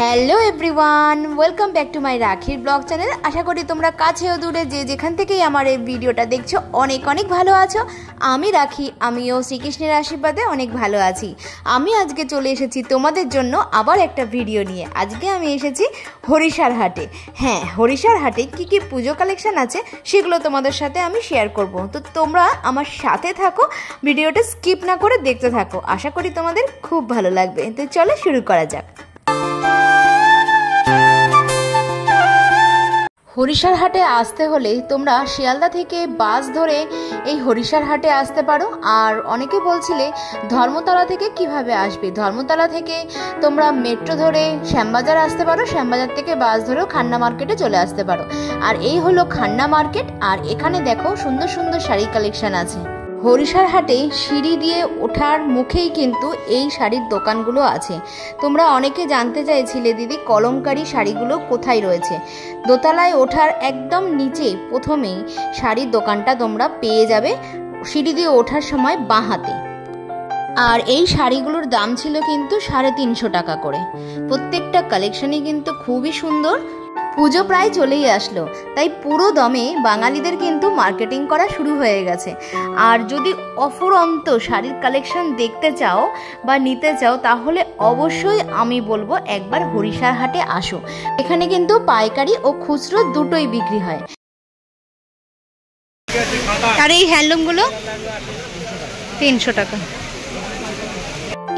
Hello everyone, welcome back to my রাখির blog channel. আশা করি তোমরা কাছে ও দূরে যে যেখান থেকেই আমার এই ভিডিওটা দেখছো অনেক অনেক ভালো আছো। আমি রাখি, আমিও শ্রীকৃষ্ণের আশীর্বাদে অনেক ভালো আছি। আমি আজকে চলে এসেছি তোমাদের জন্য আবার একটা ভিডিও নিয়ে। আজকে আমি এসেছি হরিষার হাটে। হ্যাঁ, হরিষার হাটে কী কী পুজো কালেকশান আছে সেগুলো তোমাদের সাথে আমি শেয়ার করব। তো তোমরা আমার সাথে থাকো, ভিডিওটা স্কিপ না করে দেখতে থাকো। আশা করি তোমাদের খুব ভালো লাগবে। তো চলো শুরু করা যাক। হরিষার হাটে আসতে হলে তোমরা শিয়ালদা থেকে বাস ধরে এই হরিষার হাটে আসতে পারো। আর অনেকে বলছিলে ধর্মতলা থেকে কিভাবে আসবে। ধর্মতলা থেকে তোমরা মেট্রো ধরে শ্যামবাজার আসতে পারো, শ্যামবাজার থেকে বাস ধরেও খান্না মার্কেটে চলে আসতে পারো। আর এই হলো খান্না মার্কেট। আর এখানে দেখো সুন্দর সুন্দর শাড়ি কালেকশন আছে। হরিষার হাটে সিঁড়ি দিয়ে ওঠার মুখেই কিন্তু এই শাড়ির দোকানগুলো আছে। তোমরা অনেকে জানতে চাইছিলে দিদি কলমকারী শাড়িগুলো কোথায় রয়েছে। দোতলায় ওঠার একদম নিচে প্রথমেই শাড়ির দোকানটা তোমরা পেয়ে যাবে, সিঁড়ি দিয়ে ওঠার সময় বাঁ হাতে। আর এই শাড়িগুলোর দাম ছিল কিন্তু 350 টাকা করে। প্রত্যেকটা কালেকশনই কিন্তু খুবই সুন্দর। পুজো প্রায় চলেই আসলো, তাই পুরো দমে বাঙালিদের কিন্তু মার্কেটিং করা শুরু হয়ে গেছে। আর যদি অফুরন্ত শাড়ির কালেকশন দেখতে চাও বা নিতে চাও তাহলে অবশ্যই আমি বলবো একবার হরিষার হাটে আসো। এখানে কিন্তু পাইকারি ও খুচরো দুটোই বিক্রি হয়। আর এই হ্যান্ডলুমগুলো 300 টাকা।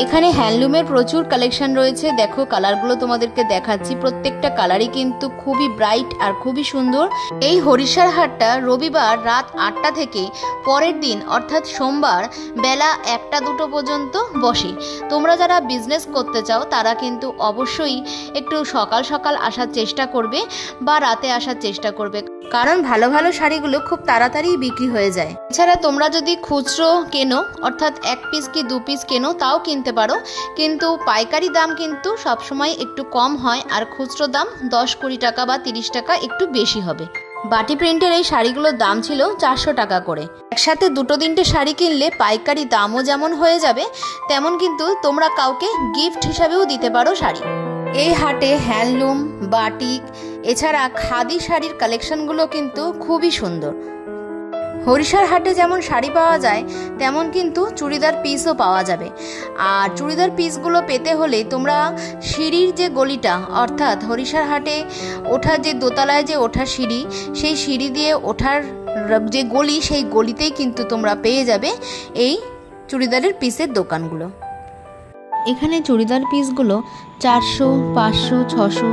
এখানে হ্যান্ডলুমের প্রচুর কালেকশন রয়েছে। দেখো কালারগুলো তোমাদেরকে দেখাচ্ছি, প্রত্যেকটা কালারই কিন্তু খুবই ব্রাইট আর খুবই সুন্দর। এই হরিষার হাটটা রবিবার রাত 8টা থেকে পরের দিন অর্থাৎ সোমবার বেলা 1টা-2টো পর্যন্ত বসে। তোমরা যারা বিজনেস করতে চাও তারা কিন্তু অবশ্যই একটু সকাল সকাল আসার চেষ্টা করবে বা রাতে আসার চেষ্টা করবে, কারণ ভালো ভালো শাড়িগুলো খুব তাড়াতাড়ি বিক্রি হয়ে যায়। এছাড়া তোমরা যদি খুচরো কেনো অর্থাৎ 1 পিস কি 2 পিস কেনো তাও কিনতে পারো, কিন্তু পাইকারি দাম কিন্তু সবসময় একটু কম হয় আর খুচরো দাম 10-20 টাকা বা 30 টাকা একটু বেশি হবে। বাটি প্রিন্টের এই শাড়িগুলোর দাম ছিল 400 টাকা করে। একসাথে 2-3টে শাড়ি কিনলে পাইকারি দামও যেমন হয়ে যাবে, তেমন কিন্তু তোমরা কাউকে গিফট হিসাবেও দিতে পারো শাড়ি। এই হাটে হ্যান্ডলুম, বাটিক এছাড়া খাদি শাড়ির কালেকশনগুলো কিন্তু খুবই সুন্দর। হরিষার হাটে যেমন শাড়ি পাওয়া যায় তেমন কিন্তু চুড়িদার পিসও পাওয়া যাবে। আর চুড়িদার পিসগুলো পেতে হলে তোমরা সিঁড়ির যে গলিটা অর্থাৎ হরিষার হাটে ওঠার যে দোতলায় যে ওঠার সিঁড়ি, সেই সিঁড়ি দিয়ে ওঠার যে গলি, সেই গলিতেই কিন্তু তোমরা পেয়ে যাবে এই চুড়িদারের পিসের দোকানগুলো। এখানে চুড়িদার পিসগুলো 400, 500, 600,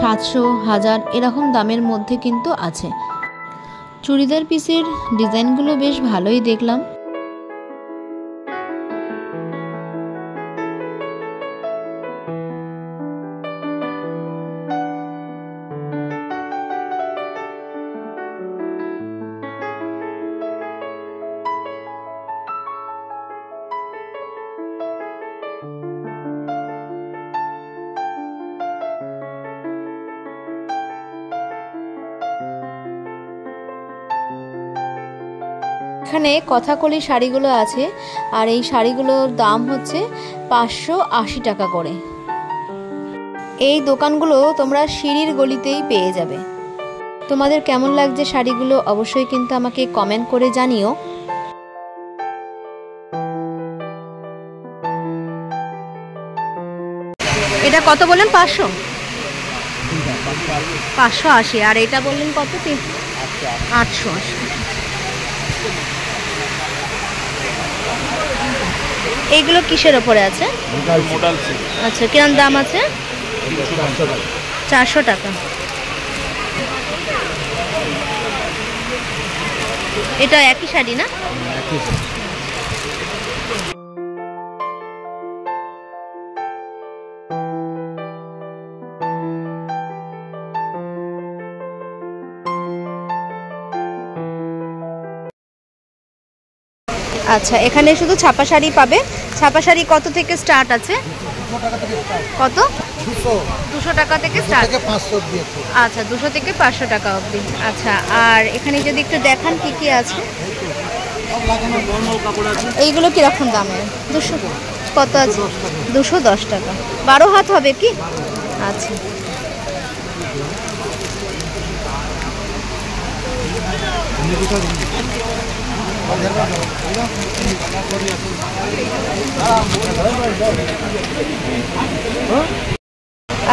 700, 1000 এরকম দামের মধ্যে কিন্তু আছে। চুড়িদার পিসের ডিজাইনগুলো বেশ ভালোই দেখলাম। এখানে কথাকলি শাড়িগুলো আছে আর এই শাড়িগুলোর দাম হচ্ছে 580 টাকা করে। এই দোকানগুলো তোমরা সিঁড়ির গলিতেই পেয়ে যাবে। তোমাদের কেমন লাগছে শাড়িগুলো অবশ্যই কিন্তু আমাকে কমেন্ট করে জানিও। এটা কত বললেন? 500, 580। আর এটা বললেন কত? 880। এইগুলো কিসের ওপরে আছে? আচ্ছা, কিরম দাম আছে? 400 টাকা। এটা একই শাড়ি না? আচ্ছা, এখানে শুধু ছাপা শাড়ি পাবে। ছাপা শাড়ি কত থেকে স্টার্ট আছে? কত? 200 টাকা থেকে স্টার্ট। আচ্ছা, 200 থেকে 500 টাকা অবধি। আচ্ছা, আর এখানে যদি একটু দেখান কি কি আছে। এইগুলো কিরকম দামের? 200 কত আছে? 210 টাকা। 12 হাত হবে কি? আচ্ছা,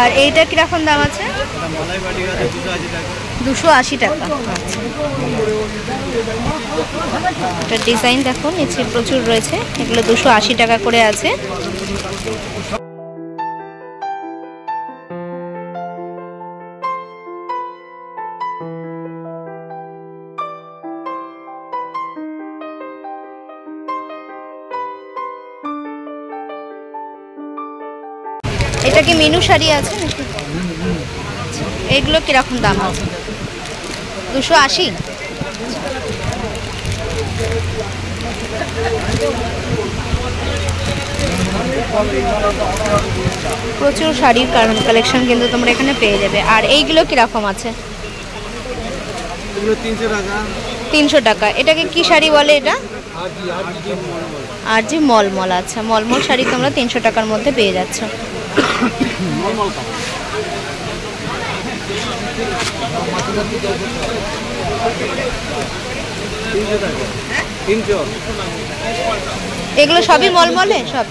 আর এইটা কিরকম দাম আছে? 280 টাকা। আচ্ছা, এটা ডিজাইন দেখো, নিচে প্রচুর রয়েছে। এগুলো 280 টাকা করে আছে। এটা কি মিনু শাড়ি আছে নাকি? এগুলো কিরকম দাম আছে? 280। প্রচুর শাড়ির কালেকশন কিন্তু তোমরা এখানে পেয়ে যাবে। আর এইগুলো কিরকম আছে? 300 টাকা। এটাকে কি শাড়ি বলে? এটা আর জি মলমল। আচ্ছা, মলমল শাড়ি তোমরা 300 টাকার মধ্যে পেয়ে যাচ্ছ। এগুলো সবই মলমলে? সব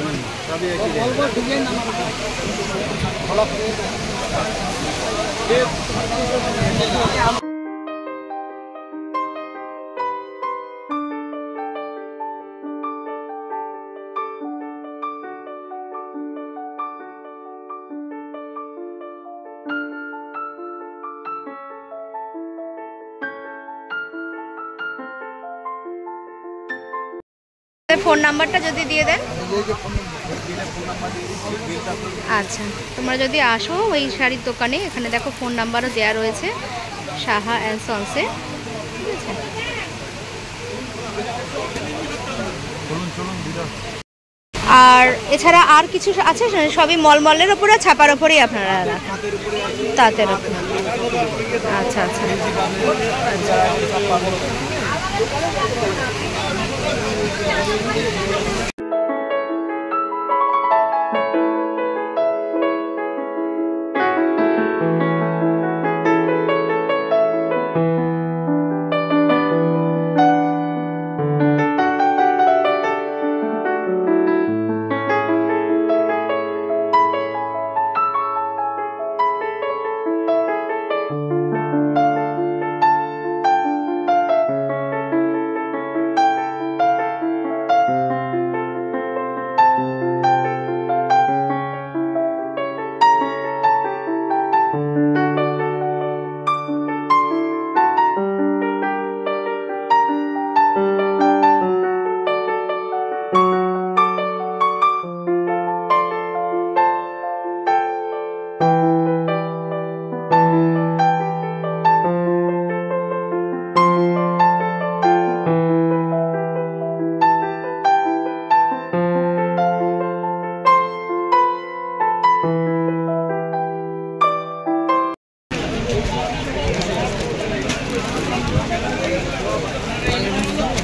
ফোন নাম্বারটা যদি দিয়ে দেন। আচ্ছা, তোমরা যদি আসো ওই শাড়ির দোকানে, এখানে দেখো ফোন নাম্বারও দেওয়া রয়েছে, সাহা অ্যান্ড সন্সে। ঠিক আছে, আর এছাড়া আর কিছু আছে? সবই মলমলের ওপরে, ছাপার ওপরেই আপনারা তাঁতের ওপর। আচ্ছা আচ্ছা,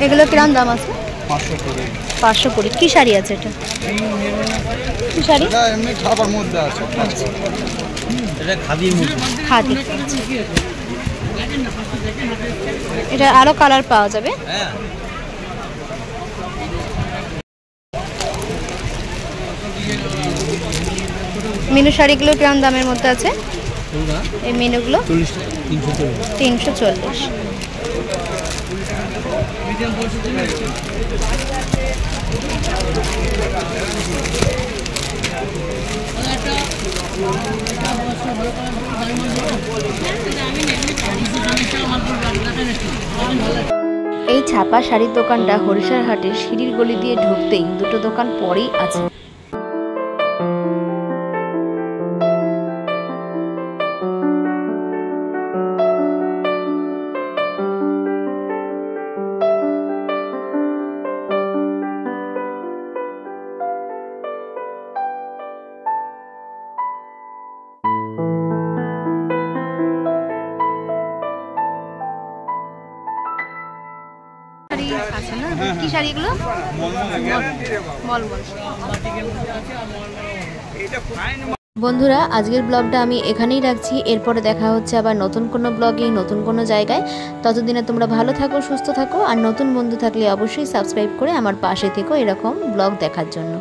এগুলো কিরম দাম আছে? 520। কি শাড়ি আছে এটা? কি শাড়ি? এটা এমনি ছাপার মধ্যে আছে। এটা খাদির মধ্যে। খাদি। এটা আরো কালার পাওয়া যাবে। হ্যাঁ, মিনু শাড়িগুলো কিরম দামের মধ্যে আছে? এই মিনুগুলো 340। এই ছাপা শাড়ির দোকানটা হরিশার হাটের সিঁড়ির গলি দিয়ে ঢুকতেই দুটো দোকান পরেই আছে। আছে না? কি শাড়ি এগুলো? মলমল। বন্ধুরা, আজকের ব্লগটা আমি এখানেই রাখছি। এরপরে দেখা হচ্ছে আবার নতুন কোনো ব্লগে, নতুন কোনো জায়গায়। ততদিনে তোমরা ভালো থাকো, সুস্থ থাকো, আর নতুন বন্ধু থাকলে অবশ্যই সাবস্ক্রাইব করে আমার পাশে থেকো এরকম ব্লগ দেখার জন্য।